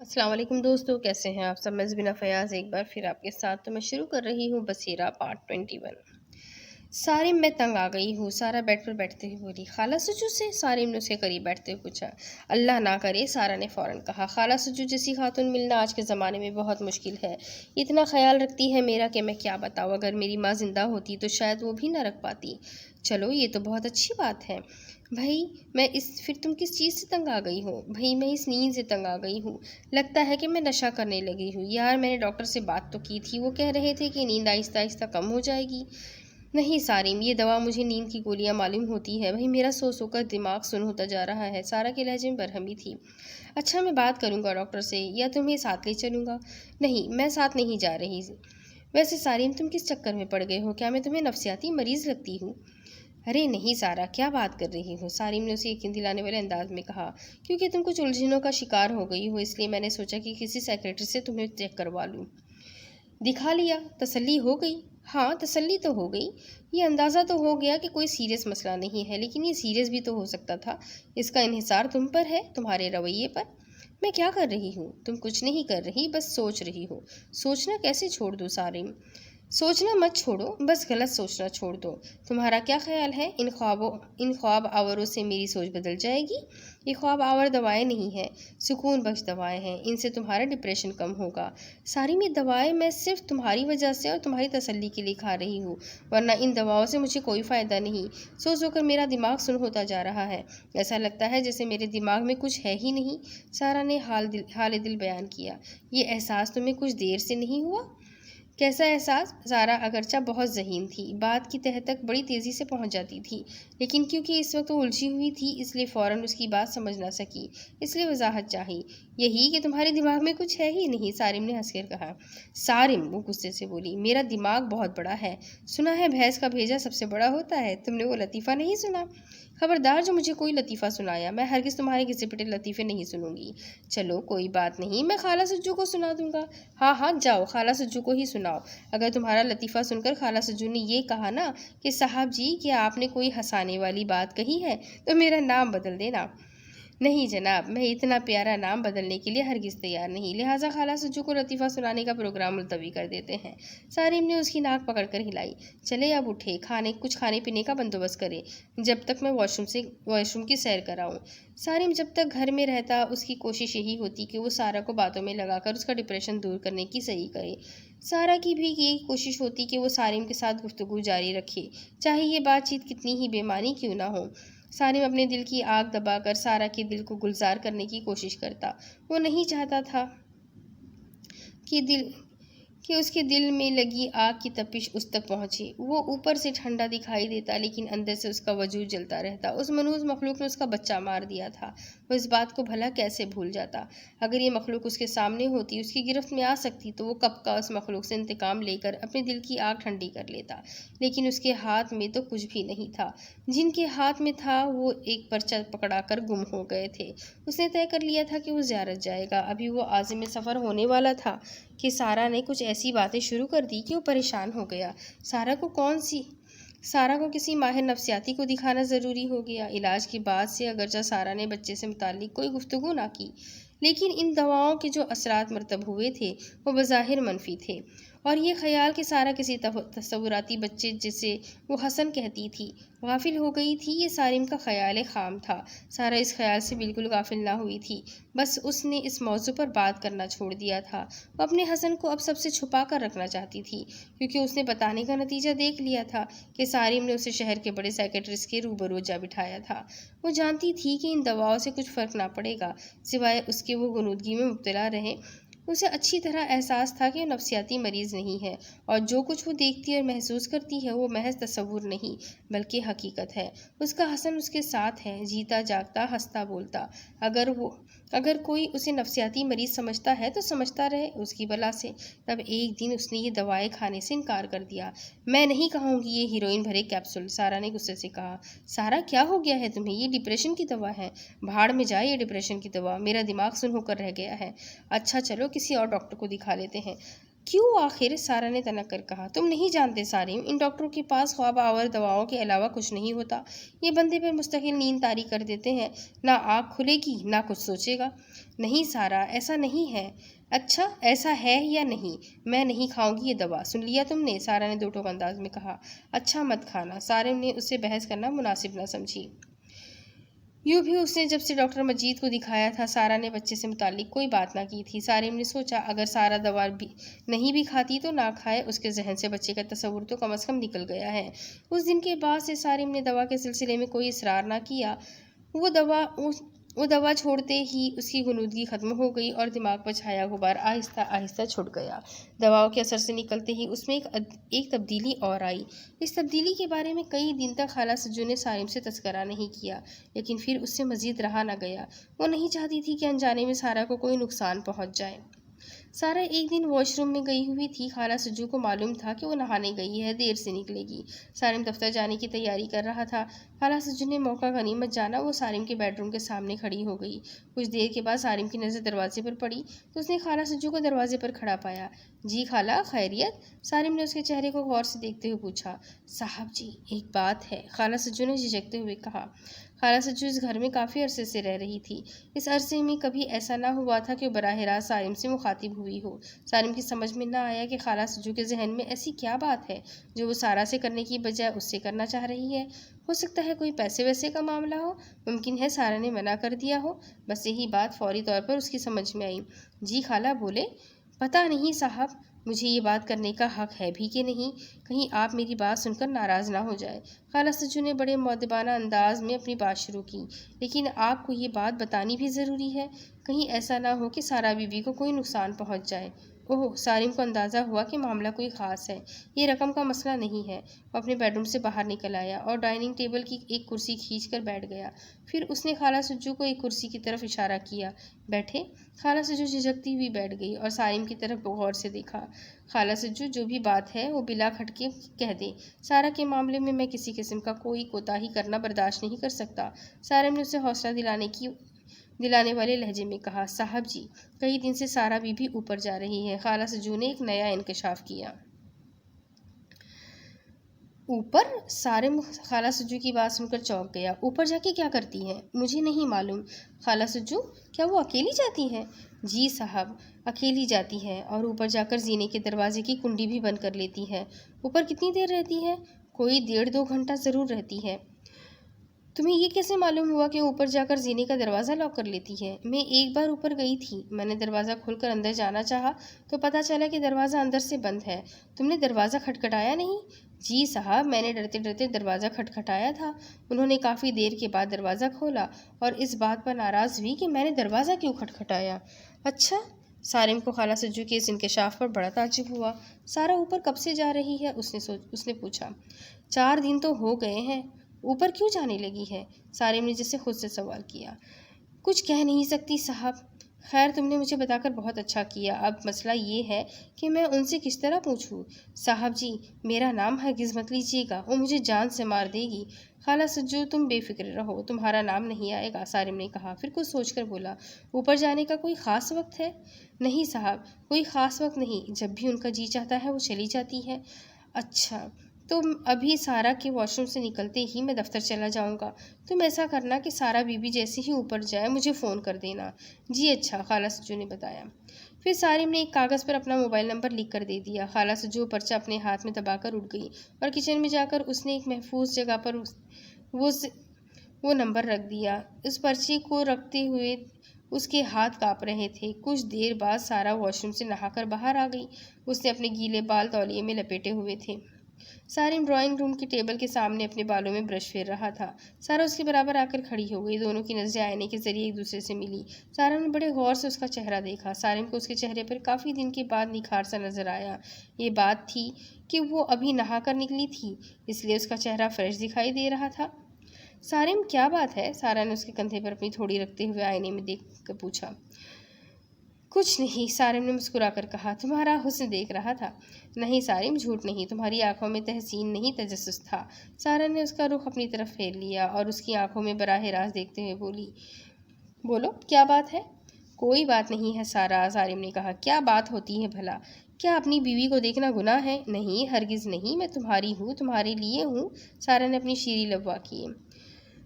السلام علیکم دوستو، کیسے ہیں آپ سب؟ میں زبینہ فیاض ایک بار پھر آپ کے ساتھ تو میں شروع کر رہی ہوں بصیرہ پارٹ 21۔ سارم میں تنگ آ گئی ہوں، سارا بیڈ پر بیٹھتے ہوئے بولی۔ خالہ سجو سے؟ سارم نے اس کے قریب بیٹھتے ہوئے پوچھا۔ اللہ نہ کرے، سارا نے فوراً کہا۔ خالہ سجو جیسی خاتون ملنا آج کے زمانے میں بہت مشکل ہے، اتنا خیال رکھتی ہے میرا کہ میں کیا بتاؤں۔ اگر میری ماں زندہ ہوتی تو شاید وہ بھی نہ رکھ پاتی۔ چلو یہ تو بہت اچھی بات ہے۔ بھائی پھر تم کس چیز سے تنگ آ گئی ہو؟ بھائی میں اس نیند سے تنگ آ گئی ہوں، لگتا ہے کہ میں نشہ کرنے لگی ہوں۔ یار میں نے ڈاکٹر سے بات تو کی تھی، وہ کہہ رہے تھے کہ نیند آہستہ آہستہ کم ہو جائے گی۔ نہیں سارم، یہ دوا مجھے نیند کی گولیاں معلوم ہوتی ہے۔ بھائی میرا سو کر دماغ سن ہوتا جا رہا ہے۔ سارا کے لہجے میں برہمی تھی۔ اچھا میں بات کروں گا ڈاکٹر سے، یا تمہیں ساتھ لے چلوں گا؟ نہیں میں ساتھ نہیں جا رہی۔ ویسے سارم تم کس چکر میں پڑ گئے ہو؟ کیا میں تمہیں نفسیاتی مریض لگتی ہوں؟ ارے نہیں سارا، کیا بات کر رہی ہو؟ سارم نے اسے یقین دلانے والے انداز میں کہا۔ کیونکہ تم کچھ الجھنوں کا شکار ہو گئی ہو، اس لیے میں نے سوچا کہ کسی سائیکیٹرسٹ سے تمہیں چیک کروا لوں۔ دکھا لیا؟ تسلی ہو گئی؟ ہاں تسلی تو ہو گئی، یہ اندازہ تو ہو گیا کہ کوئی سیریس مسئلہ نہیں ہے، لیکن یہ سیریس بھی تو ہو سکتا تھا۔ اس کا انحصار تم پر ہے، تمہارے رویے پر۔ میں کیا کر رہی ہوں؟ تم کچھ نہیں کر رہی، بس سوچ رہی ہو۔ سوچنا کیسے چھوڑ دوں سارم؟ سوچنا مت چھوڑو، بس غلط سوچنا چھوڑ دو۔ تمہارا کیا خیال ہے ان خواب آوروں سے میری سوچ بدل جائے گی؟ یہ خواب آور دوائیں نہیں ہیں، سکون بخش دوائیں ہیں، ان سے تمہارا ڈپریشن کم ہوگا۔ ساری یہ دوائیں میں صرف تمہاری وجہ سے اور تمہاری تسلی کے لیے کھا رہی ہوں، ورنہ ان دواؤں سے مجھے کوئی فائدہ نہیں۔ سو کر میرا دماغ سن ہوتا جا رہا ہے، ایسا لگتا ہے جیسے میرے دماغ میں کچھ ہے ہی نہیں۔ سارا نے حال دل بیان کیا۔ یہ احساس تمہیں کچھ دیر سے نہیں ہوا؟ کیسا احساس؟ سارا اگرچہ بہت ذہین تھی، بات کی تہہ تک بڑی تیزی سے پہنچ جاتی تھی، لیکن کیونکہ اس وقت وہ الجھی ہوئی تھی اس لیے فوراً اس کی بات سمجھ نہ سکی، اس لیے وضاحت چاہی۔ یہی کہ تمہارے دماغ میں کچھ ہے ہی نہیں، سارم نے ہنس کر کہا۔ سارم، وہ غصے سے بولی، میرا دماغ بہت بڑا ہے، سنا ہے بھینس کا بھیجا سب سے بڑا ہوتا ہے۔ تم نے وہ لطیفہ نہیں سنا؟ خبردار جو مجھے کوئی لطیفہ سنایا، میں ہرگز تمہارے گھسے پٹے لطیفے نہیں سنوں گی۔ چلو کوئی بات نہیں، میں خالہ سجو کو سنا دوں گا۔ ہاں جاؤ، خالہ سجو کو ہی سناؤ۔ اگر تمہارا لطیفہ سن کر خالہ سجو نے یہ کہا نا کہ صاحب جی کیا آپ نے کوئی ہنسانے والی بات کہی ہے، تو میرا نام بدل دینا۔ نہیں جناب، میں اتنا پیارا نام بدلنے کے لیے ہرگز تیار نہیں، لہٰذا خالہ سجو کو لطیفہ سنانے کا پروگرام ملتوی کر دیتے ہیں۔ سارم نے اس کی ناک پکڑ کر ہلائی۔ چلے اب اٹھے، کچھ کھانے پینے کا بندوبست کرے، جب تک میں واش روم کی سیر کراؤں۔ سارم جب تک گھر میں رہتا اس کی کوشش یہی ہوتی کہ وہ سارا کو باتوں میں لگا کر اس کا ڈپریشن دور کرنے کی صحیح کرے۔ سارا کی بھی یہی کوشش ہوتی کہ وہ سارم کے ساتھ گفتگو جاری رکھے، چاہے یہ بات چیت کتنی ہی بے معنی کیوں نہ ہو۔ سارم اپنے دل کی آگ دبا کر سارا کے دل کو گلزار کرنے کی کوشش کرتا۔ وہ نہیں چاہتا تھا کہ اس کے دل میں لگی آگ کی تپش اس تک پہنچے۔ وہ اوپر سے ٹھنڈا دکھائی دیتا لیکن اندر سے اس کا وجود جلتا رہتا۔ اس منحوس مخلوق نے اس کا بچہ مار دیا تھا، وہ اس بات کو بھلا کیسے بھول جاتا؟ اگر یہ مخلوق اس کے سامنے ہوتی، اس کی گرفت میں آ سکتی تو وہ کب کا اس مخلوق سے انتقام لے کر اپنے دل کی آگ ٹھنڈی کر لیتا، لیکن اس کے ہاتھ میں تو کچھ بھی نہیں تھا۔ جن کے ہاتھ میں تھا وہ ایک پرچہ پکڑا کر گم ہو گئے تھے۔ اس نے طے کر لیا تھا کہ وہ زیارت جائے گا۔ ابھی وہ عازم سفر ہونے والا تھا کہ سارا نے کچھ ایسی باتیں شروع کر دی کہ وہ پریشان ہو گیا۔ سارا کو کسی ماہر نفسیاتی کو دکھانا ضروری ہو گیا۔ علاج کے بعد سے اگرچہ سارا نے بچے سے متعلق کوئی گفتگو نہ کی، لیکن ان دواؤں کے جو اثرات مرتب ہوئے تھے وہ بظاہر منفی تھے، اور یہ خیال کہ سارا کسی تصوراتی بچے جسے وہ حسن کہتی تھی غافل ہو گئی تھی، یہ سارم کا خیال خام تھا۔ سارا اس خیال سے بالکل غافل نہ ہوئی تھی، بس اس نے اس موضوع پر بات کرنا چھوڑ دیا تھا۔ وہ اپنے حسن کو اب سب سے چھپا کر رکھنا چاہتی تھی، کیونکہ اس نے بتانے کا نتیجہ دیکھ لیا تھا کہ سارم نے اسے شہر کے بڑے سائیکیٹرسٹ کے روبرو جا بٹھایا تھا۔ وہ جانتی تھی کہ ان دواؤں سے کچھ فرق نہ پڑے گا، سوائے اس کے وہ غنودگی میں مبتلا رہے۔ اسے اچھی طرح احساس تھا کہ وہ نفسیاتی مریض نہیں ہے، اور جو کچھ وہ دیکھتی اور محسوس کرتی ہے وہ محض تصور نہیں بلکہ حقیقت ہے۔ اس کا حسن اس کے ساتھ ہے، جیتا جاگتا، ہنستا بولتا۔ اگر کوئی اسے نفسیاتی مریض سمجھتا ہے تو سمجھتا رہے، اس کی بلا سے۔ تب ایک دن اس نے یہ دوائیں کھانے سے انکار کر دیا۔ میں نہیں کہوں گی یہ ہیروئن بھرے کیپسول، سارا نے غصے سے کہا۔ سارا کیا ہو گیا ہے تمہیں؟ یہ ڈپریشن کی دوا ہے۔ بھاڑ میں جائے یہ ڈپریشن کی دوا، میرا دماغ سن ہو کر رہ گیا ہے۔ اچھا چلو کسی اور ڈاکٹر کو دکھا لیتے ہیں۔ کیوں آخر؟ سارا نے تنک کر کہا۔ تم نہیں جانتے سارم، ان ڈاکٹروں کے پاس خواب آور دواؤں کے علاوہ کچھ نہیں ہوتا۔ یہ بندے پر مستقل نیند طاری کر دیتے ہیں، نہ آنکھ کھلے گی نہ کچھ سوچے گا۔ نہیں سارا، ایسا نہیں ہے۔ اچھا ایسا ہے یا نہیں؟ میں نہیں کھاؤں گی یہ دوا، سن لیا تم نے؟ سارا نے دو ٹوک انداز میں کہا۔ اچھا مت کھانا۔ سارم نے اس سے بحث کرنا مناسب نہ سمجھی۔ یوں بھی اس نے جب سے ڈاکٹر مجید کو دکھایا تھا سارا نے بچے سے متعلق کوئی بات نہ کی تھی۔ سارم نے سوچا اگر سارا دوا نہیں بھی کھاتی تو نہ کھائے، اس کے ذہن سے بچے کا تصور تو کم از کم نکل گیا ہے۔ اس دن کے بعد سے سارم نے دوا کے سلسلے میں کوئی اصرار نہ کیا۔ وہ دوا چھوڑتے ہی اس کی غنودگی ختم ہو گئی اور دماغ پر چھایا غبار آہستہ آہستہ چھٹ گیا۔ دواؤں کے اثر سے نکلتے ہی اس میں ایک تبدیلی اور آئی۔ اس تبدیلی کے بارے میں کئی دن تک خالہ سجو نے سارم سے تذکرہ نہیں کیا، لیکن پھر اس سے مزید رہا نہ گیا۔ وہ نہیں چاہتی تھی کہ انجانے میں سارا کو کوئی نقصان پہنچ جائے۔ سارا ایک دن واش روم میں گئی ہوئی تھی۔ خالہ سجو کو معلوم تھا کہ وہ نہانے گئی ہے، دیر سے نکلے گی۔ سارم دفتر جانے کی تیاری کر رہا تھا۔ خالہ سجو نے موقع غنیمت جانا وہ سارم کے بیڈ روم کے سامنے کھڑی ہو گئی۔ کچھ دیر کے بعد سارم کی نظر دروازے پر پڑی تو اس نے خالہ سجو کو دروازے پر کھڑا پایا۔ جی خالہ، خیریت؟ سارم نے اس کے چہرے کو غور سے دیکھتے ہوئے پوچھا۔ صاحب جی ایک بات ہے، خالہ سجو نے جھجکتے ہوئے کہا۔ خالہ سجو اس گھر میں کافی عرصے سے رہ رہی تھی۔ اس عرصے میں کبھی ایسا نہ ہوا تھا کہ وہ براہ راست سارم سے مخاطب ہوئی ہو۔ سارم کی سمجھ میں نہ آیا کہ خالہ سجو کے ذہن میں ایسی کیا بات ہے جو وہ سارا سے کرنے کی بجائے اس سے کرنا چاہ رہی ہے۔ ہو سکتا ہے کوئی پیسے ویسے کا معاملہ ہو، ممکن ہے سارا نے منع کر دیا ہو۔ بس یہی بات فوری طور پر اس کی سمجھ میں آئی۔ جی خالہ بولے۔ پتہ نہیں صاحب، مجھے یہ بات کرنے کا حق ہے بھی کہ نہیں، کہیں آپ میری بات سن کر ناراض نہ ہو جائے۔ خالہ سجو نے بڑے مؤدبانہ انداز میں اپنی بات شروع کی۔ لیکن آپ کو یہ بات بتانی بھی ضروری ہے، کہیں ایسا نہ ہو کہ سارا بی بی کو کوئی نقصان پہنچ جائے۔ اوہ، سارم کو اندازہ ہوا کہ معاملہ کوئی خاص ہے، یہ رقم کا مسئلہ نہیں ہے۔ وہ اپنے بیڈ روم سے باہر نکل آیا اور ڈائننگ ٹیبل کی ایک کرسی کھینچ کر بیٹھ گیا۔ پھر اس نے خالہ سجو کو ایک کرسی کی طرف اشارہ کیا۔ بیٹھے۔ خالہ سجو جھجکتی ہوئی بیٹھ گئی اور سارم کی طرف غور سے دیکھا۔ خالہ سجو جو بھی بات ہے وہ بلا کھٹکے کہہ دیں، سارا کے معاملے میں کسی قسم کا کوئی کوتاہی کرنا برداشت نہیں کر سکتا۔ سارم نے اسے حوصلہ دلانے والے لہجے میں کہا۔ صاحب جی کئی دن سے سارا بی بی اوپر جا رہی ہے۔ خالہ سجو نے ایک نیا انکشاف کیا۔ اوپر؟ سارم خالہ سجو کی بات سن کر چونک گیا۔ اوپر جا کے کیا کرتی ہے؟ مجھے نہیں معلوم۔ خالہ سجو کیا وہ اکیلی جاتی ہے؟ جی صاحب اکیلی جاتی ہے، اور اوپر جا کر زینے کے دروازے کی کنڈی بھی بند کر لیتی ہے۔ اوپر کتنی دیر رہتی ہے؟ کوئی 1.5-2 گھنٹہ ضرور رہتی ہے۔ تمہیں یہ کیسے معلوم ہوا کہ اوپر جا کر زینے کا دروازہ لاک کر لیتی ہے؟ میں ایک بار اوپر گئی تھی، میں نے دروازہ کھول کر اندر جانا چاہا تو پتہ چلا کہ دروازہ اندر سے بند ہے۔ تم نے دروازہ کھٹکھٹایا نہیں؟ جی صاحب میں نے ڈرتے ڈرتے دروازہ کھٹکھٹایا تھا۔ انہوں نے کافی دیر کے بعد دروازہ کھولا اور اس بات پر ناراض ہوئی کہ میں نے دروازہ کیوں کھٹکھٹایا۔ اچھا؟ سارم کو خالہ سجو کے اس انکشاف پر بڑا تعجب ہوا۔ سارا اوپر کب سے جا رہی ہے؟ اس نے پوچھا۔ 4 دن تو ہو گئے ہیں۔ اوپر کیوں جانے لگی ہے؟ سارم نے جسے خود سے سوال کیا۔ کچھ کہہ نہیں سکتی صاحب۔ خیر تم نے مجھے بتا کر بہت اچھا کیا۔ اب مسئلہ یہ ہے کہ میں ان سے کس طرح پوچھوں؟ صاحب جی میرا نام ہرگز مت لیجیے گا، وہ مجھے جان سے مار دے گی۔ خالہ سجو تم بے فکر رہو، تمہارا نام نہیں آئے گا، سارم نے کہا، پھر کچھ سوچ کر بولا۔ اوپر جانے کا کوئی خاص وقت ہے؟ نہیں صاحب کوئی خاص وقت نہیں، جب بھی ان کا جی چاہتا ہے وہ چلی جاتی ہے۔ اچھا تو ابھی سارا کے واش روم سے نکلتے ہی میں دفتر چلا جاؤں گا، تم ایسا کرنا کہ سارا بی بی جیسے ہی اوپر جائے مجھے فون کر دینا۔ جی اچھا، خالہ سجو نے بتایا۔ پھر سارم نے ایک کاغذ پر اپنا موبائل نمبر لکھ کر دے دیا۔ خالہ سجو پرچہ اپنے ہاتھ میں دبا کر اٹھ گئی اور کچن میں جا کر اس نے ایک محفوظ جگہ پر وہ نمبر رکھ دیا۔ اس پرچے کو رکھتے ہوئے اس کے ہاتھ کانپ رہے تھے۔ کچھ دیر بعد سارا واش روم سے نہا کر باہر آ گئی۔ اس نے اپنے گیلے بال تولیے میں لپیٹے ہوئے تھے۔ سارم ڈرائنگ روم کے ٹیبل کے سامنے اپنے بالوں میں برش پھیر رہا تھا۔ سارا اس کے برابر آ کر کھڑی ہو گئی۔ دونوں کی نظریں آئینے کے ذریعے ایک دوسرے سے ملی۔ سارم نے بڑے غور سے اس کا چہرہ دیکھا۔ سارم کو اس کے چہرے پر کافی دن کے بعد نکھار سا نظر آیا۔ یہ بات تھی کہ وہ ابھی نہا کر نکلی تھی، اس لیے اس کا چہرہ فریش دکھائی دے رہا تھا۔ سارم کیا بات ہے؟ سارا نے اس کے کندھے پر اپنی تھوڑی رکھتے ہوئے آئینے میں دیکھ کر پوچھا۔ کچھ نہیں، سارم نے مسکرا کر کہا، تمہارا حسن دیکھ رہا تھا۔ نہیں سارم جھوٹ نہیں، تمہاری آنکھوں میں تحسین نہیں تجسس تھا۔ سارا نے اس کا رخ اپنی طرف پھیر لیا اور اس کی آنکھوں میں براہ راست دیکھتے ہوئے بولی، بولو کیا بات ہے؟ کوئی بات نہیں ہے سارا، سارم نے کہا۔ کیا بات ہوتی ہے بھلا؟ کیا اپنی بیوی کو دیکھنا گناہ ہے؟ نہیں، ہرگز نہیں، میں تمہاری ہوں، تمہارے لیے ہوں۔ سارا نے اپنی شیریں لب وا کیے۔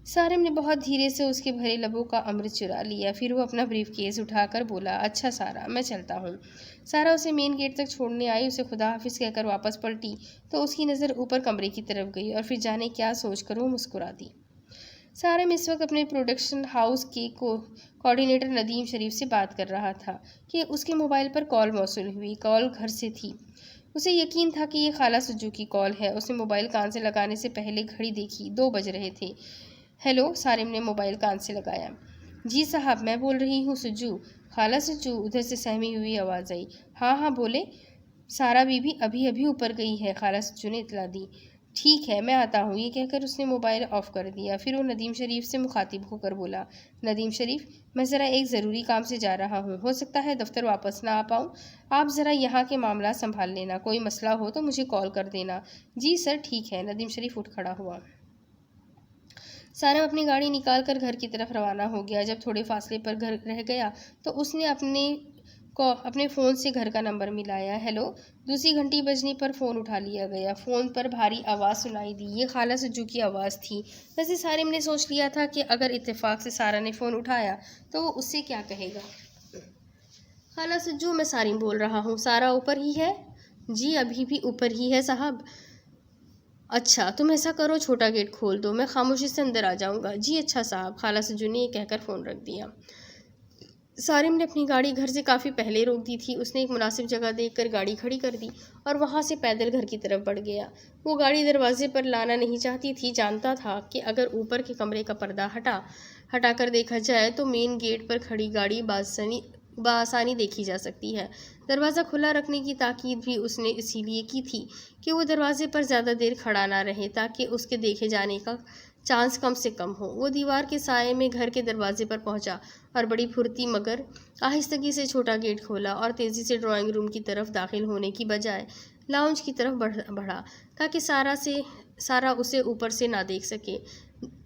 سارم نے بہت دھیرے سے اس کے بھرے لبوں کا امرت چرا لیا، پھر وہ اپنا بریف کیس اٹھا کر بولا، اچھا سارا، میں چلتا ہوں۔ سارا اسے مین گیٹ تک چھوڑنے آئی، اسے خدا حافظ کہہ کر واپس پلٹی تو اس کی نظر اوپر کمرے کی طرف گئی اور پھر جانے کیا سوچ کر وہ مسکرا دی۔ سارم اس وقت اپنے پروڈکشن ہاؤس کے کوآرڈینیٹر ندیم شریف سے بات کر رہا تھا کہ اس کے موبائل پر کال موصول ہوئی۔ کال گھر سے تھی۔ اسے یقین تھا کہ یہ خالہ سجو کی کال ہے۔ اس نے موبائل کان سے لگانے سے پہلے گھڑی دیکھی، 2 بج رہے تھے۔ ہیلو، سارم نے موبائل کان سے لگایا۔ جی صاحب، میں بول رہی ہوں سجو۔ خالہ سجو، ادھر سے سہمی ہوئی آواز آئی۔ ہاں ہاں بولے۔ سارا بی بی ابھی اوپر گئی ہے، خالہ سجو نے اطلاع دی۔ ٹھیک ہے، میں آتا ہوں، یہ کہہ کر اس نے موبائل آف کر دیا۔ پھر وہ ندیم شریف سے مخاطب ہو کر بولا، ندیم شریف، میں ذرا ایک ضروری کام سے جا رہا ہوں، ہو سکتا ہے دفتر واپس نہ آ پاؤں۔ آپ ذرا یہاں کے معاملات سنبھال لینا، کوئی مسئلہ ہو تو مجھے کال کر دینا۔ جی سر، ٹھیک ہے۔ ندیم شریف اٹھ کھڑا ہوا۔ سارم اپنی گاڑی نکال کر گھر کی طرف روانہ ہو گیا۔ جب تھوڑے فاصلے پر گھر رہ گیا تو اس نے اپنے فون سے گھر کا نمبر ملایا۔ ہیلو، دوسری گھنٹی بجنے پر فون اٹھا لیا گیا۔ فون پر بھاری آواز سنائی دی۔ یہ خالہ سجو کی آواز تھی۔ ویسے سارم نے سوچ لیا تھا کہ اگر اتفاق سے سارا نے فون اٹھایا تو وہ اس سے کیا کہے گا۔ خالہ سجو، میں سارم بول رہا ہوں، سارا اوپر ہی ہے؟ جی ابھی بھی اوپر ہی ہے صاحب۔ اچھا، تم ایسا کرو، چھوٹا گیٹ کھول دو، میں خاموشی سے اندر آ جاؤں گا۔ جی اچھا صاحب، خالہ سجو نے یہ کہہ کر فون رکھ دیا۔ سارم نے اپنی گاڑی گھر سے کافی پہلے روک دی تھی۔ اس نے ایک مناسب جگہ دیکھ کر گاڑی کھڑی کر دی اور وہاں سے پیدل گھر کی طرف بڑھ گیا۔ وہ گاڑی دروازے پر لانا نہیں چاہتی تھی، جانتا تھا کہ اگر اوپر کے کمرے کا پردہ ہٹا کر دیکھا جائے تو مین گیٹ پر کھڑی گاڑی بآسانی دیکھی جا سکتی ہے۔ دروازہ کھلا رکھنے کی تاکید بھی اس نے اسی لیے کی تھی کہ وہ دروازے پر زیادہ دیر کھڑا نہ رہے تاکہ اس کے دیکھے جانے کا چانس کم سے کم ہو۔ وہ دیوار کے سائے میں گھر کے دروازے پر پہنچا اور بڑی پھرتی مگر آہستگی سے چھوٹا گیٹ کھولا اور تیزی سے ڈرائنگ روم کی طرف داخل ہونے کی بجائے لاؤنج کی طرف بڑھا تاکہ سارا اسے اوپر سے نہ دیکھ سکے۔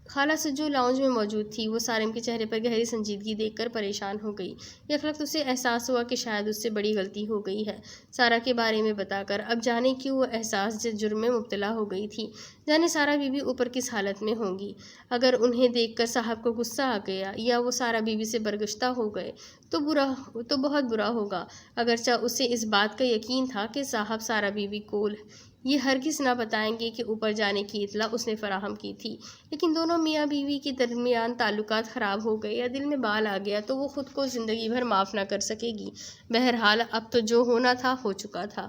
خالہ سجو لاؤنج میں موجود تھی۔ وہ سارم کے چہرے پر گہری سنجیدگی دیکھ کر پریشان ہو گئی۔ یک وقت اسے احساس ہوا کہ شاید اس سے بڑی غلطی ہو گئی ہے سارا کے بارے میں بتا کر۔ اب جانے کیوں وہ احساس جرم میں مبتلا ہو گئی تھی، جانے سارا بی بی اوپر کس حالت میں ہوں گی۔ اگر انہیں دیکھ کر صاحب کو غصہ آ گیا یا وہ سارا بی بی سے برگشتہ ہو گئے تو بہت برا ہوگا۔ اگرچہ اسے اس بات کا یقین تھا کہ صاحب سارا بی بی کو یہ ہرگز نہ بتائیں گے کہ اوپر جانے کی اطلاع اس نے فراہم کی تھی، لیکن دونوں میاں بیوی کے درمیان تعلقات خراب ہو گئے یا دل میں بال آ گیا تو وہ خود کو زندگی بھر معاف نہ کر سکے گی۔ بہرحال اب تو جو ہونا تھا ہو چکا تھا۔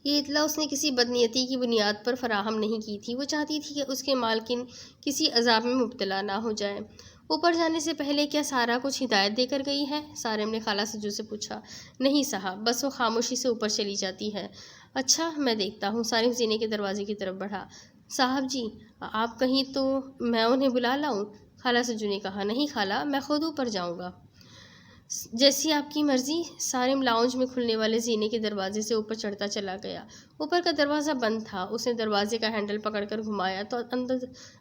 یہ اطلاع اس نے کسی بدنیتی کی بنیاد پر فراہم نہیں کی تھی۔ وہ چاہتی تھی کہ اس کے مالکن کسی عذاب میں مبتلا نہ ہو جائے۔ اوپر جانے سے پہلے کیا سارا کچھ ہدایت دے کر گئی ہے؟ سارم نے خالہ سجو سے پوچھا۔ نہیں صاحب، بس وہ خاموشی سے اوپر چلی جاتی ہے۔ اچھا، میں دیکھتا ہوں۔ سارم سینے کے دروازے کی طرف بڑھا۔ صاحب جی، آپ کہیں تو میں انہیں بلا لاؤں؟ خالہ سجو نے کہا۔ نہیں خالہ، میں خود اوپر جاؤں گا۔ جیسی آپ کی مرضی۔ سارم لاؤنج میں کھلنے والے زینے کے دروازے سے اوپر چڑھتا چلا گیا۔ اوپر کا دروازہ بند تھا۔ اس نے دروازے کا ہینڈل پکڑ کر گھمایا تو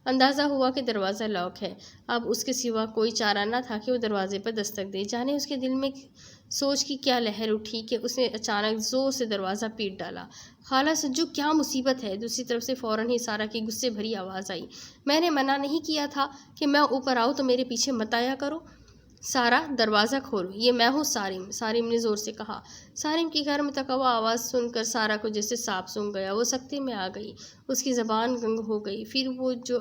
اندازہ ہوا کہ دروازہ لاک ہے۔ اب اس کے سوا کوئی چارہ نہ تھا کہ وہ دروازے پر دستک دے۔ جانے اس کے دل میں سوچ کی کیا لہر اٹھی کہ اس نے اچانک زور سے دروازہ پیٹ ڈالا۔ خالہ سجو، کیا مصیبت ہے؟ دوسری طرف سے فوراً ہی سارا کی غصے بھری آواز آئی۔ میں نے منع نہیں کیا تھا کہ میں اوپر آؤں تو میرے پیچھے مت آیا کرو۔ سارا، دروازہ کھولو، یہ میں ہوں سارم، سارم نے زور سے کہا۔ سارم کی غیر متوقع آواز سن کر سارا کو جیسے سانپ سونگھ گیا۔ وہ سکتے میں آ گئی، اس کی زبان گنگ ہو گئی۔ پھر وہ جو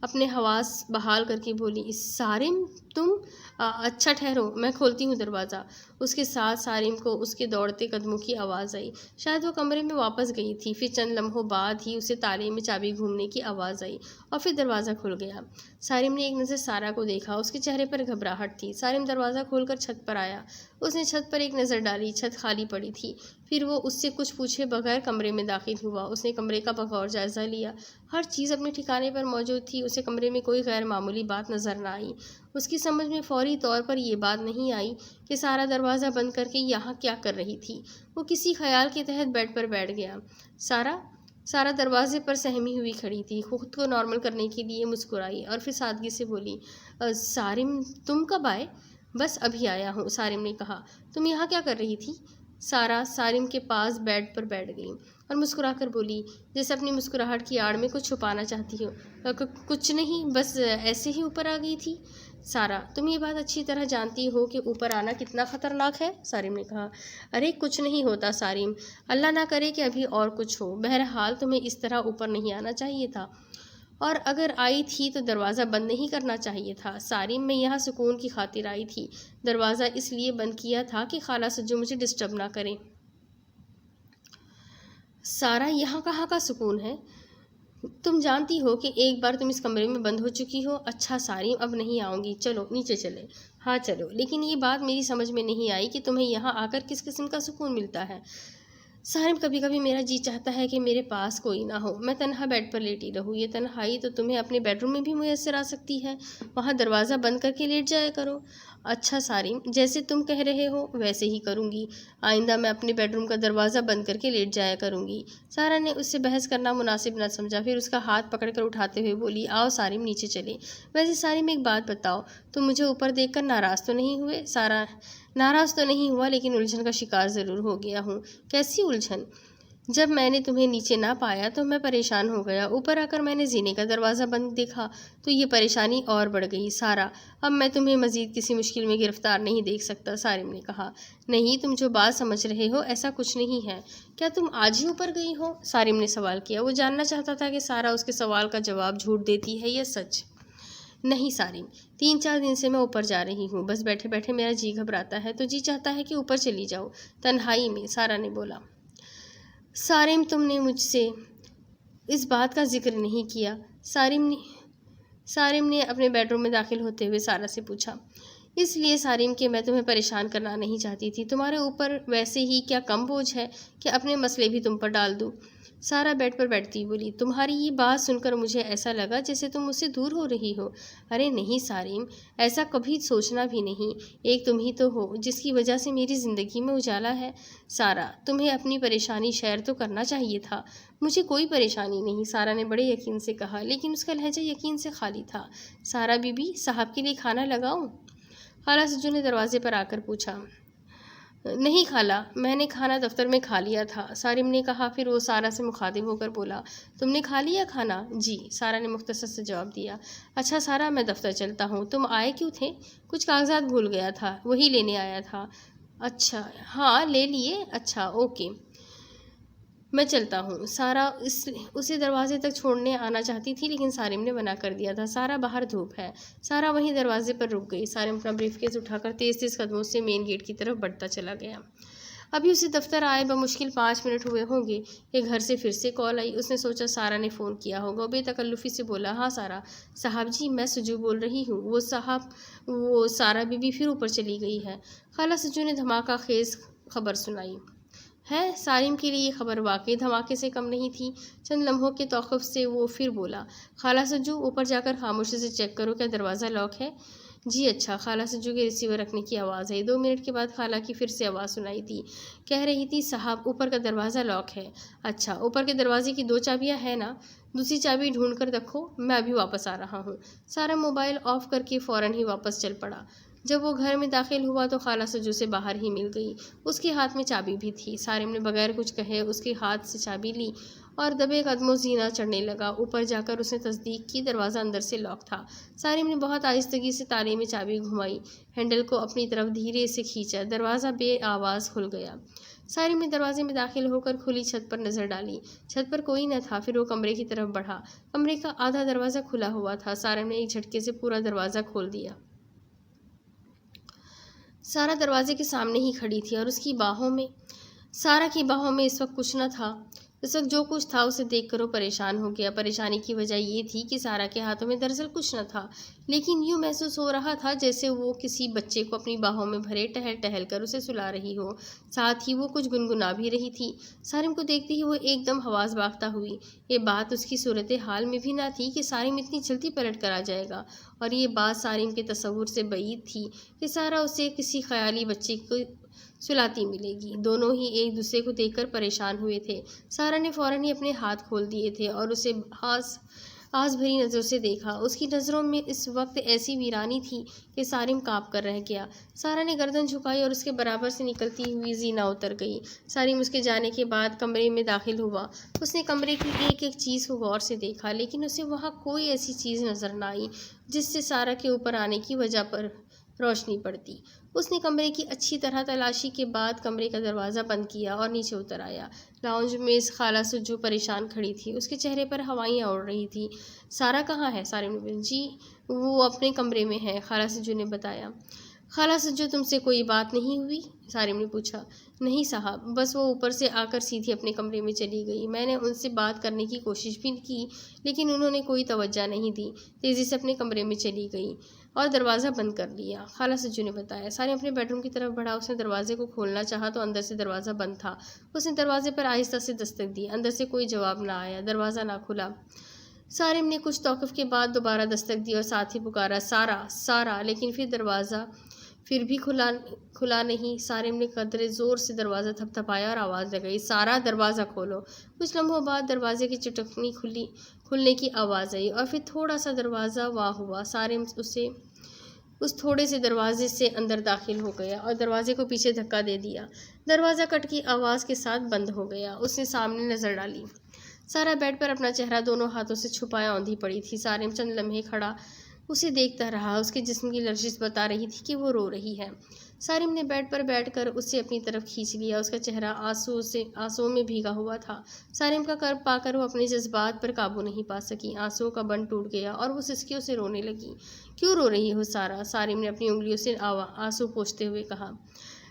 اپنے حواس بحال کر کے بولی، سارم تم؟ اچھا ٹھہرو، میں کھولتی ہوں دروازہ۔ اس کے ساتھ سارم کو اس کے دوڑتے قدموں کی آواز آئی۔ شاید وہ کمرے میں واپس گئی تھی۔ پھر چند لمحوں بعد ہی اسے تالے میں چابی گھومنے کی آواز آئی اور پھر دروازہ کھل گیا۔ سارم نے ایک نظر سارا کو دیکھا۔ اس کے چہرے پر گھبراہٹ تھی۔ سارم دروازہ کھول کر چھت پر آیا۔ اس نے چھت پر ایک نظر ڈالی۔ چھت خالی پڑی تھی۔ پھر وہ اس سے کچھ پوچھے بغیر کمرے میں داخل ہوا۔ اس نے کمرے کا بغور جائزہ لیا۔ ہر چیز اپنے ٹھکانے پر موجود تھی۔ اسے کمرے میں کوئی غیر معمولی بات نظر نہ آئی۔ اس کی سمجھ میں فوری طور پر یہ بات نہیں آئی کہ سارا دروازہ بند کر کے یہاں کیا کر رہی تھی۔ وہ کسی خیال کے تحت بیڈ پر بیٹھ گیا۔ سارا دروازے پر سہمی ہوئی کھڑی تھی۔ خود کو نارمل کرنے کے لیے مسکرائی اور پھر سادگی سے بولی، سارم تم کب آئے؟ بس ابھی آیا ہوں، سارم نے کہا۔ تم یہاں کیا کر رہی تھی؟ سارا سارم کے پاس بیڈ پر بیٹھ گئی اور مسکرا کر بولی، جیسے اپنی مسکراہٹ کی آڑ میں کچھ چھپانا چاہتی ہو۔ کچھ نہیں، بس ایسے ہی اوپر آ گئی تھی۔ سارا، تم یہ بات اچھی طرح جانتی ہو کہ اوپر آنا کتنا خطرناک ہے؟ سارم نے کہا۔ ارے کچھ نہیں ہوتا سارم، اللہ نہ کرے کہ ابھی اور کچھ ہو۔ بہرحال تمہیں اس طرح اوپر نہیں آنا چاہیے تھا، اور اگر آئی تھی تو دروازہ بند نہیں کرنا چاہیے تھا۔ سارم، میں یہاں سکون کی خاطر آئی تھی، دروازہ اس لیے بند کیا تھا کہ خالہ سجو مجھے ڈسٹرب نہ کریں۔ سارا، یہاں کہاں کا سکون ہے؟ تم جانتی ہو کہ ایک بار تم اس کمرے میں بند ہو چکی ہو۔ اچھا سارم، اب نہیں آؤں گی، چلو نیچے چلے۔ ہاں چلو، لیکن یہ بات میری سمجھ میں نہیں آئی کہ تمہیں یہاں آ کر کس قسم کا سکون ملتا ہے۔ سارم، کبھی کبھی میرا جی چاہتا ہے کہ میرے پاس کوئی نہ ہو، میں تنہا بیڈ پر لیٹی رہوں۔ یہ تنہائی تو تمہیں اپنے بیڈ روم میں بھی میسر آ سکتی ہے، وہاں دروازہ بند کر کے لیٹ جایا کرو۔ اچھا سارم، جیسے تم کہہ رہے ہو ویسے ہی کروں گی، آئندہ میں اپنے بیڈ روم کا دروازہ بند کر کے لیٹ جایا کروں گی۔ سارا نے اس سے بحث کرنا مناسب نہ سمجھا، پھر اس کا ہاتھ پکڑ کر اٹھاتے ہوئے بولی، آؤ سارم نیچے چلے۔ ویسے سارم، ایک بات بتاؤ، تم مجھے اوپر دیکھ کر ناراض تو نہیں ہوئے؟ سارا، ناراض تو نہیں ہوا، لیکن الجھن کا شکار ضرور ہو گیا ہوں۔ کیسی الجھن؟ جب میں نے تمہیں نیچے نہ پایا تو میں پریشان ہو گیا، اوپر آ کر میں نے زینے کا دروازہ بند دیکھا تو یہ پریشانی اور بڑھ گئی۔ سارا، اب میں تمہیں مزید کسی مشکل میں گرفتار نہیں دیکھ سکتا، سارم نے کہا۔ نہیں، تم جو بات سمجھ رہے ہو ایسا کچھ نہیں ہے۔ کیا تم آج ہی اوپر گئی ہو؟ سارم نے سوال کیا۔ وہ جاننا چاہتا تھا کہ سارا اس کے سوال کا جواب جھوٹ دیتی ہے یا سچ۔ نہیں سارم، 3-4 دن سے میں اوپر جا رہی ہوں، بس بیٹھے بیٹھے میرا جی گھبراتا ہے تو جی چاہتا ہے کہ اوپر چلی جاؤ، تنہائی میں، سارا نے بولا۔ سارم، تم نے مجھ سے اس بات کا ذکر نہیں کیا، سارم نے اپنے بیڈ روم میں داخل ہوتے ہوئے سارا سے پوچھا۔ اس لیے سارم کہ میں تمہیں پریشان کرنا نہیں چاہتی تھی، تمہارے اوپر ویسے ہی کیا کم بوجھ ہے کہ اپنے مسئلے بھی تم پر ڈال دوں؟ سارا بیڈ پر بیٹھتی بولی۔ تمہاری یہ بات سن کر مجھے ایسا لگا جیسے تم مجھ سے دور ہو رہی ہو۔ ارے نہیں سارم، ایسا کبھی سوچنا بھی نہیں، ایک تم ہی تو ہو جس کی وجہ سے میری زندگی میں اجالا ہے۔ سارا، تمہیں اپنی پریشانی شیئر تو کرنا چاہیے تھا۔ مجھے کوئی پریشانی نہیں، سارا نے بڑے یقین سے کہا، لیکن اس کا لہجہ یقین سے خالی تھا۔ سارا بی بی، صاحب کے لیے کھانا لگاؤں؟ خالہ سجو نے دروازے پر آ کر پوچھا۔ نہیں خالہ، میں نے کھانا دفتر میں کھا لیا تھا، سارم نے کہا، پھر وہ سارا سے مخاطب ہو کر بولا، تم نے کھا لیا کھانا؟ جی، سارا نے مختصر سے جواب دیا۔ اچھا سارا، میں دفتر چلتا ہوں، تم آئے کیوں تھے؟ کچھ کاغذات بھول گیا تھا، وہی لینے آیا تھا۔ اچھا، ہاں لے لیے، اچھا اوکے، میں چلتا ہوں۔ سارا اسے دروازے تک چھوڑنے آنا چاہتی تھی، لیکن سارم نے منع کر دیا تھا۔ سارا، باہر دھوپ ہے۔ سارا وہیں دروازے پر رک گئی۔ سارم اپنا بریف کیس اٹھا کر تیز تیز قدموں سے مین گیٹ کی طرف بڑھتا چلا گیا۔ ابھی اسے دفتر آئے بمشکل 5 منٹ ہوئے ہوں گے کہ گھر سے پھر سے کال آئی۔ اس نے سوچا سارا نے فون کیا ہوگا، بے تکلفی سے بولا، ہاں سارا صاحب جی، میں سجو بول رہی ہوں۔ وہ سارا بی بی پھر اوپر چلی گئی ہے، خالہ سجو نے دھماکہ خیز خبر سنائی ہے۔ سارم کے لیے یہ خبر واقعی دھماکے سے کم نہیں تھی۔ چند لمحوں کے توقف سے وہ پھر بولا، خالہ سجو، اوپر جا کر خاموشی سے چیک کرو کیا دروازہ لاک ہے؟ جی اچھا، خالہ سجو کے ریسیور رکھنے کی آواز آئی۔ 2 منٹ کے بعد خالہ کی پھر سے آواز سنائی دی، کہہ رہی تھی، صاحب اوپر کا دروازہ لاک ہے۔ اچھا، اوپر کے دروازے کی 2 چابیاں ہیں نا؟ دوسری چابی ڈھونڈ کر رکھو، میں ابھی واپس آ رہا ہوں۔ سارا موبائل آف کر کے فوراً ہی واپس چل پڑا۔ جب وہ گھر میں داخل ہوا تو خالہ سجو سے باہر ہی مل گئی، اس کے ہاتھ میں چابی بھی تھی۔ سارم نے بغیر کچھ کہے اس کے ہاتھ سے چابی لی اور دبے قدموں زینہ چڑھنے لگا۔ اوپر جا کر اس نے تصدیق کی، دروازہ اندر سے لاک تھا۔ سارم نے بہت آہستگی سے تالے میں چابی گھمائی، ہینڈل کو اپنی طرف دھیرے سے کھینچا، دروازہ بے آواز کھل گیا۔ سارم نے دروازے میں داخل ہو کر کھلی چھت پر نظر ڈالی، چھت پر کوئی نہ تھا۔ پھر وہ کمرے کی طرف بڑھا، کمرے کا آدھا دروازہ کھلا ہوا تھا۔ سارم نے ایک جھٹکے سے پورا دروازہ کھول دیا۔ سارا دروازے کے سامنے ہی کھڑی تھی اور سارا کی باہوں میں اس وقت کچھ نہ تھا۔ اس وقت جو کچھ تھا اسے دیکھ کر وہ پریشان ہو گیا۔ پریشانی کی وجہ یہ تھی کہ سارا کے ہاتھوں میں دراصل کچھ نہ تھا، لیکن یوں محسوس ہو رہا تھا جیسے وہ کسی بچے کو اپنی باہوں میں بھرے ٹہل ٹہل کر اسے سلا رہی ہو، ساتھ ہی وہ کچھ گنگنا بھی رہی تھی۔ سارم کو دیکھتے ہی وہ ایک دم حواس باختہ ہوئی۔ یہ بات اس کی صورتحال میں بھی نہ تھی کہ سارم اتنی جلدی پلٹ کر آ جائے گا، اور یہ بات سارم کے تصور سے بعید تھی کہ سارا اسے کسی خیالی بچے کو سلاتی ملے گی۔ دونوں ہی ایک دوسرے کو دیکھ کر پریشان ہوئے تھے۔ سارا نے فوراً ہی اپنے ہاتھ کھول دیے تھے اور اسے آس بھری نظروں سے دیکھا۔ اس کی نظروں میں اس وقت ایسی ویرانی تھی کہ سارم کانپ کر رہ گیا۔ سارا نے گردن جھکائی اور اس کے برابر سے نکلتی ہوئی زینہ اتر گئی۔ سارم اس کے جانے کے بعد کمرے میں داخل ہوا۔ اس نے کمرے کی ایک ایک چیز کو غور سے دیکھا، لیکن اسے وہاں کوئی ایسی چیز نظر نہ آئی جس سے سارا کے اوپر آنے کی وجہ پر روشنی پڑتی۔ اس نے کمرے کی اچھی طرح تلاشی کے بعد کمرے کا دروازہ بند کیا اور نیچے اتر آیا۔ لاؤنج میں خالہ سجو پریشان کھڑی تھی۔ اس کے چہرے پر ہوائیاں اڑ رہی تھی۔ سارا کہاں ہے؟ سارم نے پوچھا۔ جی وہ اپنے کمرے میں ہے، خالہ سجو نے بتایا۔ خالہ سجو تم سے کوئی بات نہیں ہوئی؟ سارم نے پوچھا۔ نہیں صاحب، بس وہ اوپر سے آ کر سیدھی اپنے کمرے میں چلی گئی۔ میں نے ان سے بات کرنے کی کوشش بھی کی لیکن انہوں نے کوئی توجہ نہیں دی، تیزی سے اپنے کمرے میں چلی گئی اور دروازہ بند کر لیا، خالہ سجو نے بتایا۔ سارم اپنے بیڈ روم کی طرف بڑھا۔ اس نے دروازے کو کھولنا چاہا تو اندر سے دروازہ بند تھا۔ اس نے دروازے پر آہستہ سے دستک دی، اندر سے کوئی جواب نہ آیا، دروازہ نہ کھلا۔ سارم نے کچھ توقف کے بعد دوبارہ دستک دی اور ساتھ ہی پکارا، سارا سارا، لیکن پھر دروازہ پھر بھی کھلا نہیں۔ سارم نے قدرے زور سے دروازہ تھپتھپایا اور آواز لگائی، سارا دروازہ کھولو۔ کچھ لمحوں بعد دروازے کی چٹکنی کھلنے کی آواز آئی اور پھر تھوڑا سا دروازہ واہ ہوا۔ سارم اس تھوڑے سے دروازے سے اندر داخل ہو گیا اور دروازے کو پیچھے دھکا دے دیا۔ دروازہ کٹ کی آواز کے ساتھ بند ہو گیا۔ اس نے سامنے نظر ڈالی۔ سارا بیڈ پر اپنا چہرہ دونوں ہاتھوں سے چھپایا اوندھی پڑی تھی۔ سارم چند لمحے کھڑا اسے دیکھتا رہا۔ اس کے جسم کی لرزش بتا رہی تھی کہ وہ رو رہی ہے۔ سارم نے بیڈ پر بیٹھ کر اسے اپنی طرف کھینچ لیا۔ اس کا چہرہ آنسوؤں میں بھیگا ہوا تھا۔ سارم کا قرب پا کر وہ اپنے جذبات پر قابو نہیں پا سکی۔ آنسوؤں کا بند ٹوٹ گیا اور وہ سسکیوں سے رونے لگی۔ کیوں رو رہی ہو سارا؟ سارم نے اپنی انگلیوں سے آنسو پوچھتے ہوئے کہا۔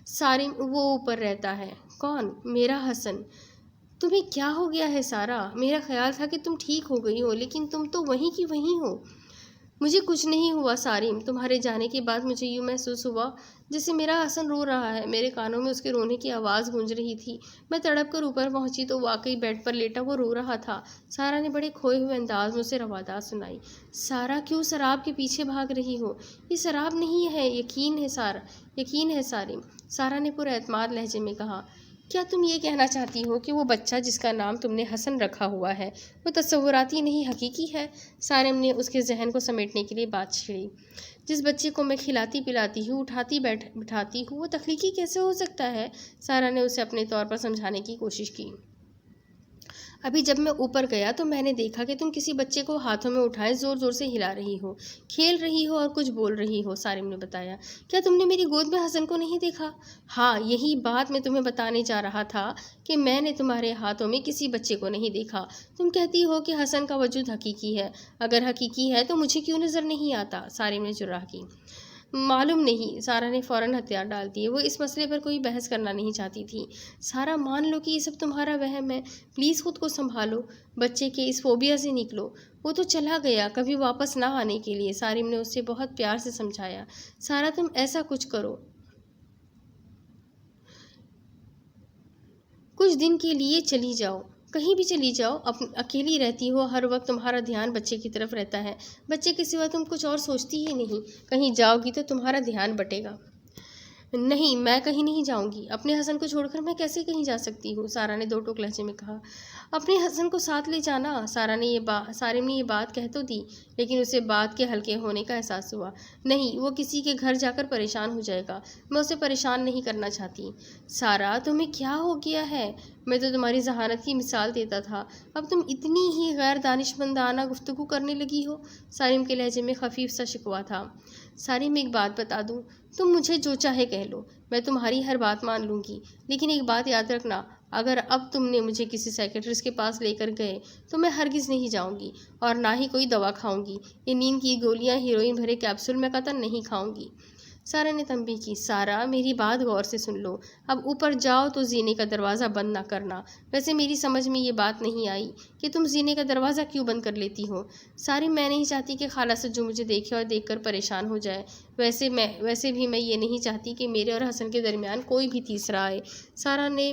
سارم، وہ اوپر رہتا ہے۔ کون؟ میرا حسن۔ تمہیں کیا ہو گیا ہے سارا؟ میرا خیال تھا کہ تم ٹھیک ہو گئی ہو لیکن تم تو وہیں کی وہیں ہو۔ مجھے کچھ نہیں ہوا سارم، تمہارے جانے کے بعد مجھے یوں محسوس ہوا جیسے میرا حسن رو رہا ہے۔ میرے کانوں میں اس کے رونے کی آواز گونج رہی تھی۔ میں تڑپ کر اوپر پہنچی تو واقعی بیڈ پر لیٹا وہ رو رہا تھا۔ سارا نے بڑے کھوئے ہوئے انداز میں اسے رواداد سنائی۔ سارا، کیوں شراب کے پیچھے بھاگ رہی ہو؟ یہ شراب نہیں ہے، یقین ہے سارا، یقین ہے سارم، سارا نے پر اعتماد لہجے میں کہا۔ کیا تم یہ کہنا چاہتی ہو کہ وہ بچہ جس کا نام تم نے حسن رکھا ہوا ہے وہ تصوراتی نہیں حقیقی ہے؟ سارم نے اس کے ذہن کو سمیٹنے کے لیے بات چھیڑی۔ جس بچے کو میں کھلاتی پلاتی ہوں، اٹھاتی بٹھاتی ہوں، وہ تخلیقی کیسے ہو سکتا ہے؟ سارا نے اسے اپنے طور پر سمجھانے کی کوشش کی۔ ابھی جب میں اوپر گیا تو میں نے دیکھا کہ تم کسی بچے کو ہاتھوں میں اٹھائے زور زور سے ہلا رہی ہو، کھیل رہی ہو اور کچھ بول رہی ہو، سارم نے بتایا۔ کیا تم نے میری گود میں حسن کو نہیں دیکھا؟ ہاں، یہی بات میں تمہیں بتانے جا رہا تھا کہ میں نے تمہارے ہاتھوں میں کسی بچے کو نہیں دیکھا۔ تم کہتی ہو کہ حسن کا وجود حقیقی ہے، اگر حقیقی ہے تو مجھے کیوں نظر نہیں آتا؟ سارم نے جرح کی۔ معلوم نہیں، سارا نے فوراً ہتھیار ڈال دیے۔ وہ اس مسئلے پر کوئی بحث کرنا نہیں چاہتی تھی۔ سارا، مان لو کہ یہ سب تمہارا وہم ہے، پلیز خود کو سنبھالو، بچے کے اس فوبیا سے نکلو۔ وہ تو چلا گیا کبھی واپس نہ آنے کے لیے، سارم نے اسے بہت پیار سے سمجھایا۔ سارا، تم ایسا کچھ کرو، کچھ دن کے لیے چلی جاؤ، کہیں بھی چلی جاؤ، اکیلی رہتی ہو، ہر وقت تمہارا دھیان بچے کی طرف رہتا ہے، بچے کے سوا تم کچھ اور سوچتی ہی نہیں، کہیں جاؤ گی تو تمہارا دھیان بٹے گا۔ نہیں، میں کہیں نہیں جاؤں گی، اپنے حسن کو چھوڑ کر میں کیسے کہیں جا سکتی ہوں؟ سارا نے دو ٹوک لہجے میں کہا۔ اپنے حسن کو ساتھ لے جانا، سارم نے یہ بات کہہ تو دی لیکن اسے بات کے ہلکے ہونے کا احساس ہوا۔ نہیں، وہ کسی کے گھر جا کر پریشان ہو جائے گا، میں اسے پریشان نہیں کرنا چاہتی۔ سارا، تمہیں کیا ہو گیا ہے؟ میں تو تمہاری ذہانت کی مثال دیتا تھا، اب تم اتنی ہی غیر دانشمندانہ گفتگو کرنے لگی ہو، سارم کے لہجے میں خفیف سا شکوہ تھا۔ سارم، ایک بات بتا دوں، تم مجھے جو چاہے کہہ لو، میں تمہاری ہر بات مان لوں گی، لیکن ایک بات یاد رکھنا، اگر اب تم نے مجھے کسی سائیکٹرسٹ کے پاس لے کر گئے تو میں ہرگز نہیں جاؤں گی اور نہ ہی کوئی دوا کھاؤں گی، یہ نیند کی گولیاں، ہیروئن بھرے کیپسول میں قطعاً نہیں کھاؤں گی۔ سارا نے تنبیہ کی۔ سارا، میری بات غور سے سن لو، اب اوپر جاؤ تو زینے کا دروازہ بند نہ کرنا۔ ویسے میری سمجھ میں یہ بات نہیں آئی کہ تم زینے کا دروازہ کیوں بند کر لیتی ہو؟ سارم، میں نہیں چاہتی کہ خالہ سجو مجھے دیکھے اور دیکھ کر پریشان ہو جائے، ویسے بھی میں یہ نہیں چاہتی کہ میرے اور حسن کے درمیان کوئی بھی تیسرا آئے۔ سارا نے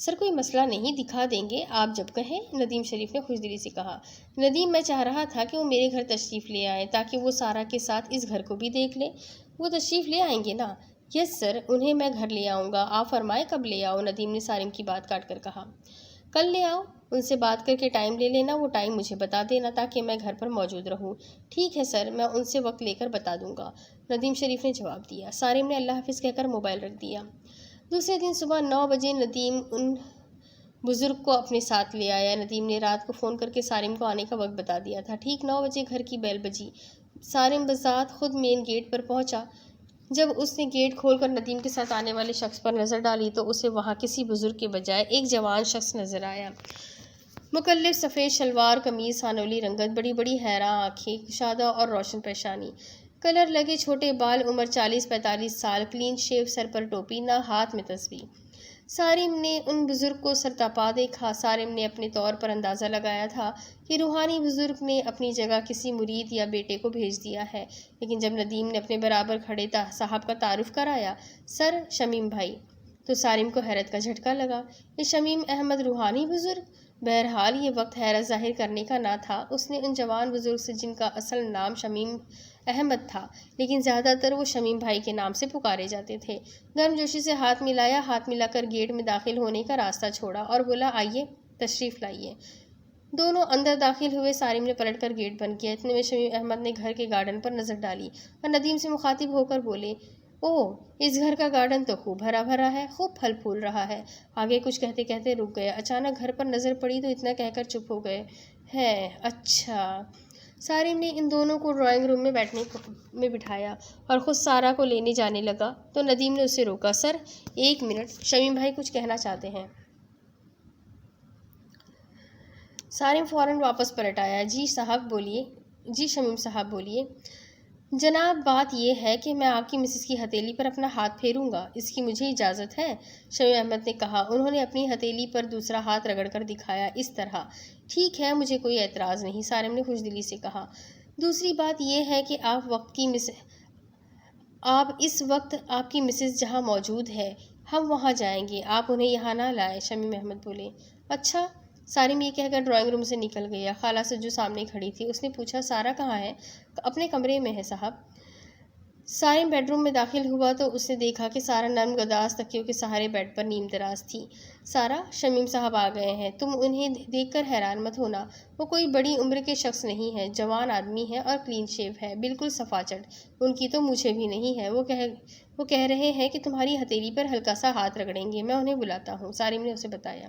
سر کوئی مسئلہ نہیں، دکھا دیں گے آپ جب کہیں، ندیم شریف نے خوش دلی سے کہا۔ ندیم میں چاہ رہا تھا کہ وہ میرے گھر تشریف لے آئیں تاکہ وہ سارا کے ساتھ اس گھر کو بھی دیکھ لیں۔ وہ تشریف لے آئیں گے نا؟ یس سر، انہیں میں گھر لے آؤں گا، آپ فرمائیں کب لے آؤ، ندیم نے سارم کی بات کاٹ کر کہا۔ کل لے آؤ، ان سے بات کر کے ٹائم لے لینا، وہ ٹائم مجھے بتا دینا تاکہ میں گھر پر موجود رہوں۔ ٹھیک ہے سر، میں ان سے وقت لے کر بتا دوں گا، ندیم شریف نے جواب دیا۔ سارم نے اللہ حافظ کہہ کر موبائل رکھ دیا۔ دوسرے دن صبح 9 بجے ندیم ان بزرگ کو اپنے ساتھ لے آیا۔ ندیم نے رات کو فون کر کے سارم کو آنے کا وقت بتا دیا تھا۔ ٹھیک 9 بجے گھر کی بیل بجی۔ سارم بذات خود مین گیٹ پر پہنچا۔ جب اس نے گیٹ کھول کر ندیم کے ساتھ آنے والے شخص پر نظر ڈالی تو اسے وہاں کسی بزرگ کے بجائے ایک جوان شخص نظر آیا۔ مکلف سفید شلوار قمیض، سانولی رنگت، بڑی بڑی حیراں آنکھیں، کشادہ اور روشن پیشانی، کلر لگے چھوٹے بال، عمر 40-45 سال، کلین شیو، سر پر ٹوپی، نہ ہاتھ میں تسبیح۔ سارم نے ان بزرگ کو سرتاپا دیکھا۔ سارم نے اپنے طور پر اندازہ لگایا تھا کہ روحانی بزرگ نے اپنی جگہ کسی مرید یا بیٹے کو بھیج دیا ہے، لیکن جب ندیم نے اپنے برابر کھڑے صاحب کا تعارف کرایا، سر شمیم بھائی، تو سارم کو حیرت کا جھٹکا لگا۔ یہ شمیم احمد روحانی بزرگ؟ بہرحال یہ وقت حیرت ظاہر کرنے کا نہ تھا۔ اس نے ان جوان بزرگ سے، جن کا اصل نام شمیم احمد تھا لیکن زیادہ تر وہ شمیم بھائی کے نام سے پکارے جاتے تھے، گرم جوشی سے ہاتھ ملایا، ہاتھ ملا کر گیٹ میں داخل ہونے کا راستہ چھوڑا اور بولا، آئیے تشریف لائیے۔ دونوں اندر داخل ہوئے۔ سارم نے پلٹ کر گیٹ بند کیا۔ اتنے میں شمیم احمد نے گھر کے گارڈن پر نظر ڈالی اور ندیم سے مخاطب ہو کر بولے، اوہ، اس گھر کا گارڈن تو خوب بھرا بھرا ہے، خوب پھل پھول رہا ہے۔ آگے کچھ کہتے کہتے رک گیا۔ اچانک گھر پر نظر پڑی تو اتنا کہہ کر چپ ہو گئے۔ ہے اچھا۔ سارم نے ان دونوں کو ڈرائنگ روم میں بیٹھنے میں بٹھایا اور خود سارا کو لینے جانے لگا تو ندیم نے اسے روکا۔ سر ایک منٹ، شمیم بھائی کچھ کہنا چاہتے ہیں۔ سارم فوراً واپس پلٹ آیا۔ جی صاحب بولیے، جی شمیم صاحب بولیے۔ جناب بات یہ ہے کہ میں آپ کی مسز کی ہتھیلی پر اپنا ہاتھ پھیروں گا، اس کی مجھے اجازت ہے؟ شمیم احمد نے کہا۔ انہوں نے اپنی ہتھیلی پر دوسرا ہاتھ رگڑ کر دکھایا، اس طرح۔ ٹھیک ہے، مجھے کوئی اعتراض نہیں، سارم نے خوش دلی سے کہا۔ دوسری بات یہ ہے کہ آپ اس وقت آپ کی مسز جہاں موجود ہے، ہم وہاں جائیں گے، آپ انہیں یہاں نہ لائیں، شمیم احمد بولے۔ اچھا، سارم یہ کہہ کر ڈرائنگ روم سے نکل گیا۔ خالہ سجو سامنے کھڑی تھی۔ اس نے پوچھا، سارا کہاں ہے؟ اپنے کمرے میں ہے صاحب۔ سارم بیڈ روم میں داخل ہوا تو اس نے دیکھا کہ سارا نرم گداز تکیوں کے سہارے بیڈ پر نیم دراز تھی۔ سارا، شمیم صاحب آ گئے ہیں، تم انہیں دیکھ کر حیران مت ہونا، وہ کوئی بڑی عمر کے شخص نہیں ہے، جوان آدمی ہے اور کلین شیو ہے، بالکل صفا چٹ، ان کی تو مجھے بھی نہیں ہے۔ وہ کہہ رہے ہیں کہ تمہاری ہتھیلی پر ہلکا سا ہاتھ رگڑیں گے، میں انہیں بلاتا ہوں، سارم نے اسے بتایا۔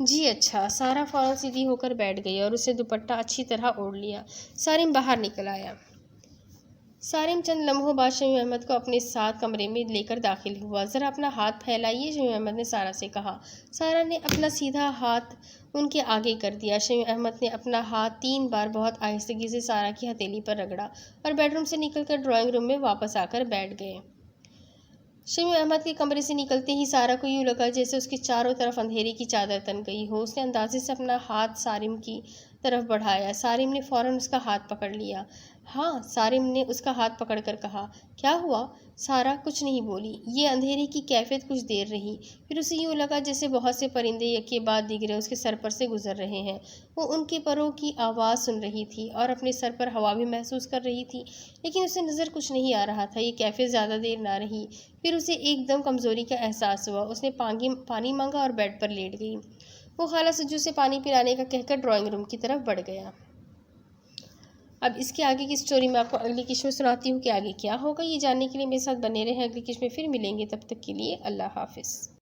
جی اچھا۔ سارا فوراً سیدھی ہو کر بیٹھ گئی اور اسے دوپٹہ اچھی طرح اوڑھ لیا۔ سارم باہر نکل آیا۔ سارم چند لمحوں بعد شمیم احمد کو اپنے ساتھ کمرے میں لے کر داخل ہوا۔ ذرا اپنا ہاتھ پھیلائیے، شمیم احمد نے سارا سے کہا۔ سارا نے اپنا سیدھا ہاتھ ان کے آگے کر دیا۔ شمیم احمد نے اپنا ہاتھ 3 بار بہت آہستگی سے سارا کی ہتھیلی پر رگڑا اور بیڈ روم سے نکل کر ڈرائنگ روم میں واپس آ کر بیٹھ گئے۔ شمیم احمد کے کمرے سے نکلتے ہی سارا کو یوں لگا جیسے اس کے چاروں طرف اندھیرے کی چادر تن گئی ہو۔ اس نے اندازے سے اپنا ہاتھ سارم کی طرف بڑھایا۔ سارم نے فوراً اس کا ہاتھ پکڑ لیا۔ ہاں، سارم نے اس کا ہاتھ پکڑ کر کہا۔ کیا ہوا؟ سارا کچھ نہیں بولی۔ یہ اندھیرے کی کیفیت کچھ دیر رہی، پھر اسے یوں لگا جیسے بہت سے پرندے یکے بعد دیگرے اس کے سر پر سے گزر رہے ہیں۔ وہ ان کے پروں کی آواز سن رہی تھی اور اپنے سر پر ہوا بھی محسوس کر رہی تھی، لیکن اسے نظر کچھ نہیں آ رہا تھا۔ یہ کیفیت زیادہ دیر نہ رہی، پھر اسے ایک دم کمزوری کا احساس ہوا۔ اس نے پانی مانگا اور بیڈ پر لیٹ گئی۔ وہ خالہ سجو سے پانی پلانے کا کہہ کر ڈرائنگ روم کی طرف بڑھ گیا۔ اب اس کے آگے کی سٹوری میں آپ کو اگلی قسط میں سناتی ہوں کہ آگے کیا ہوگا۔ یہ جاننے کے لیے میرے ساتھ بنے رہیں۔ اگلی قسط میں پھر ملیں گے، تب تک کے لیے اللہ حافظ۔